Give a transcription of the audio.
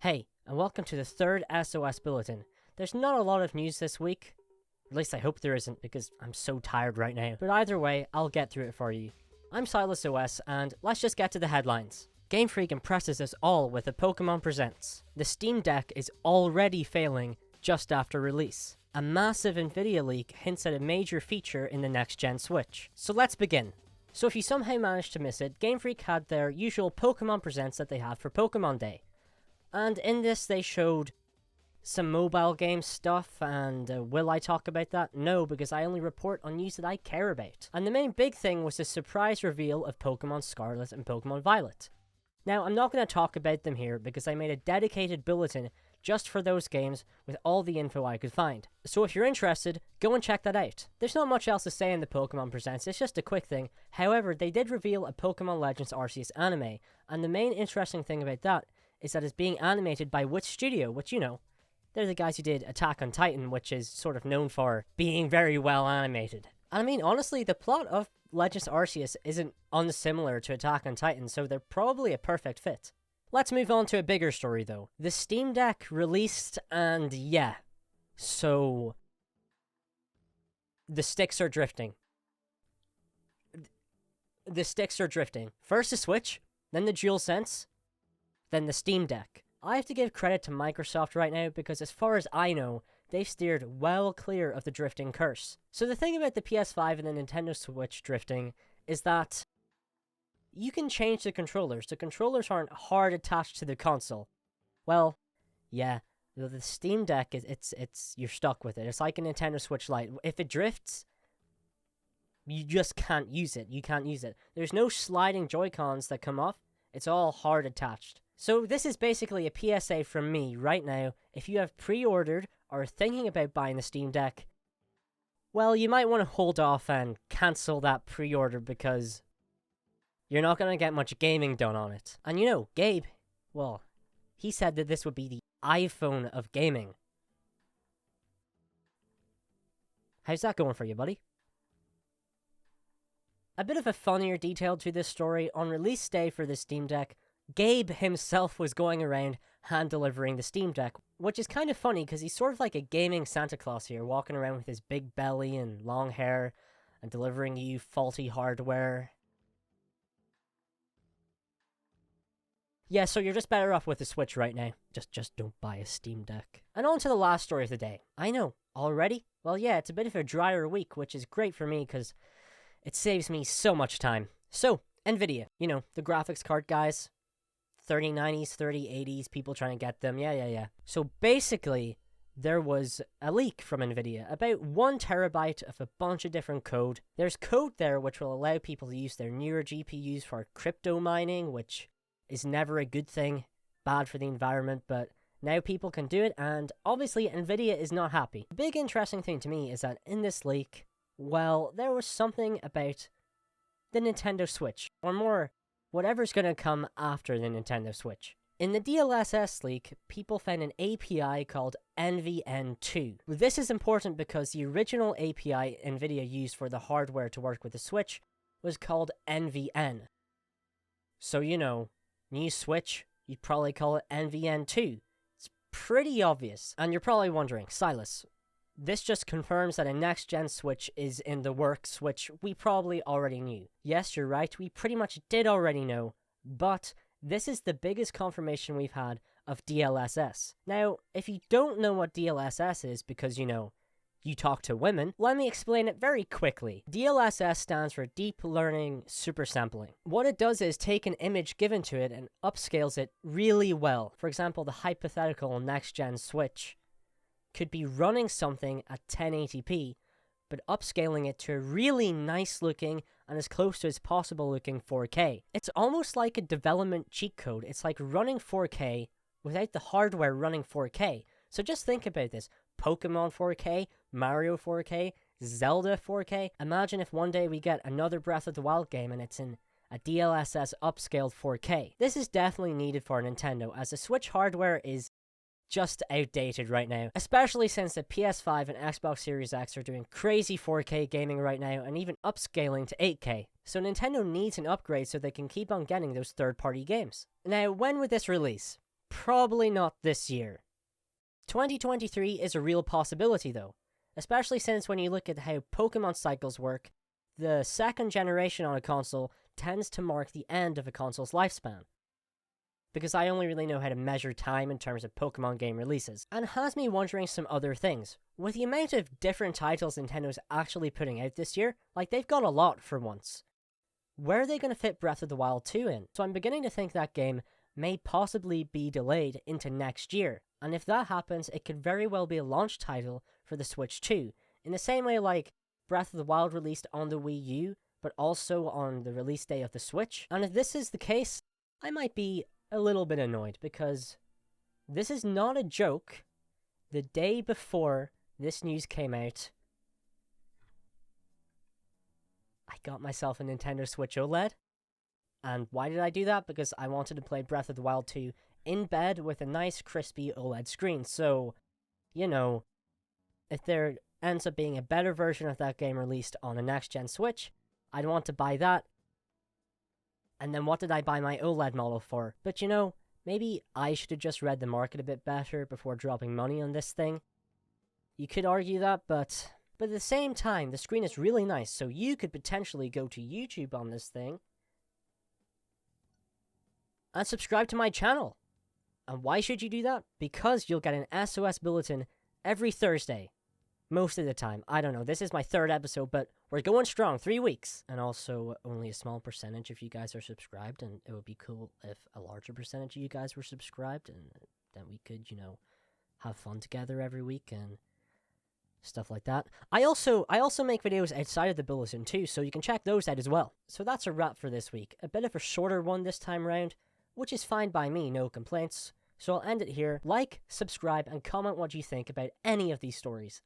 Hey, and welcome to the third SOS Bulletin. There's not a lot of news this week. At least I hope there isn't, because I'm so tired right now. But either way, I'll get through it for you. I'm SOS, and let's just get to the headlines. Game Freak impresses us all with the Pokemon Presents. The SteamDeck is already failing just after release. A massive NVIDIA leak hints at a major feature in the next-gen Switch. So let's begin. So if you somehow managed to miss it, Game Freak had their usual Pokemon Presents that they have for Pokemon Day. And in this, they showed some mobile game stuff, and will I talk about that? No, because I only report on news that I care about. And the main big thing was the surprise reveal of Pokemon Scarlet and Pokemon Violet. Now, I'm not going to talk about them here, because I made a dedicated bulletin just for those games with all the info I could find. So if you're interested, go and check that out. There's not much else to say in the Pokemon Presents, it's just a quick thing. However, they did reveal a Pokemon Legends Arceus anime, and the main interesting thing about that is that it's being animated by which studio, which, you know, they're the guys who did Attack on Titan, which is sort of known for being very well animated. And I mean, honestly, the plot of Legends Arceus isn't unsimilar to Attack on Titan, so they're probably a perfect fit. Let's move on to a bigger story, though. The SteamDeck released, and yeah. So the sticks are drifting. The sticks are drifting. First the Switch, then the DualSense, then the SteamDeck. I have to give credit to Microsoft right now because as far as I know, they've steered well clear of the drifting curse. So the thing about the PS5 and the Nintendo Switch drifting is that you can change the controllers. The controllers aren't hard attached to the console. Well, yeah, the SteamDeck, it's you're stuck with it. It's like a Nintendo Switch Lite. If it drifts, you just can't use it. You can't use it. There's no sliding Joy-Cons that come off. It's all hard attached. So this is basically a PSA from me right now. If you have pre-ordered or are thinking about buying the SteamDeck, well, you might want to hold off and cancel that pre-order because you're not going to get much gaming done on it. And you know, Gabe, well, he said that this would be the iPhone of gaming. How's that going for you, buddy? A bit of a funnier detail to this story, on release day for the SteamDeck, Gabe himself was going around hand-delivering the SteamDeck, which is kind of funny because he's sort of like a gaming Santa Claus here, walking around with his big belly and long hair and delivering you faulty hardware. Yeah, so you're just better off with the Switch right now. Just don't buy a SteamDeck. And on to the last story of the day. I know, already? Well, yeah, it's a bit of a drier week, which is great for me because it saves me so much time. So, NVIDIA, you know, the graphics card guys. 3090s, 3080s, people trying to get them, yeah. So basically, there was a leak from NVIDIA, about 1 terabyte of a bunch of different code. There's code there which will allow people to use their newer GPUs for crypto mining, which is never a good thing, bad for the environment, but now people can do it, and obviously NVIDIA is not happy. The big interesting thing to me is that in this leak, well, there was something about the Nintendo Switch, or more, whatever's going to come after the Nintendo Switch. In the DLSS leak, people found an API called NVN2. This is important because the original API NVIDIA used for the hardware to work with the Switch was called NVN. So, you know, new Switch, you'd probably call it NVN2. It's pretty obvious. And you're probably wondering, Silas, this just confirms that a next-gen Switch is in the works, which we probably already knew. Yes, you're right, we pretty much did already know, but this is the biggest confirmation we've had of DLSS. Now, if you don't know what DLSS is because, you know, you talk to women, let me explain it very quickly. DLSS stands for Deep Learning Supersampling. What it does is take an image given to it and upscales it really well. For example, the hypothetical next-gen Switch could be running something at 1080p, but upscaling it to a really nice looking and as close to as possible looking 4K. It's almost like a development cheat code. It's like running 4K without the hardware running 4K. So just think about this. Pokemon 4K, Mario 4K, Zelda 4K. Imagine if one day we get another Breath of the Wild game and it's in a DLSS upscaled 4K. This is definitely needed for Nintendo, as the Switch hardware is just outdated right now, especially since the PS5 and Xbox Series X are doing crazy 4K gaming right now and even upscaling to 8K. So Nintendo needs an upgrade so they can keep on getting those third-party games. Now, when would this release? Probably not this year. 2023 is a real possibility though, especially since when you look at how Pokemon cycles work, the second generation on a console tends to mark the end of a console's lifespan. Because I only really know how to measure time in terms of Pokemon game releases, and it has me wondering some other things. With the amount of different titles Nintendo's actually putting out this year, like they've got a lot for once. Where are they going to fit Breath of the Wild 2 in? So I'm beginning to think that game may possibly be delayed into next year, and if that happens, it could very well be a launch title for the Switch 2, in the same way like Breath of the Wild released on the Wii U, but also on the release day of the Switch. And if this is the case, I might be a little bit annoyed, because this is not a joke. The day before this news came out, I got myself a Nintendo Switch OLED. And why did I do that? Because I wanted to play Breath of the Wild 2 in bed with a nice crispy OLED screen. So, you know, if there ends up being a better version of that game released on a next-gen Switch, I'd want to buy that. And then what did I buy my OLED model for? But you know, maybe I should have just read the market a bit better before dropping money on this thing. You could argue that, but at the same time, the screen is really nice, so you could potentially go to YouTube on this thing and subscribe to my channel. And why should you do that? Because you'll get an SOS Bulletin every Thursday. Most of the time. I don't know, this is my 3rd episode, but we're going strong, 3 weeks. And also, only a small percentage of you guys are subscribed, and it would be cool if a larger percentage of you guys were subscribed, and then we could, you know, have fun together every week, and stuff like that. I also make videos outside of the Bulletin too, so you can check those out as well. So that's a wrap for this week. A bit of a shorter one this time round, which is fine by me, no complaints. So I'll end it here. Like, subscribe, and comment what you think about any of these stories.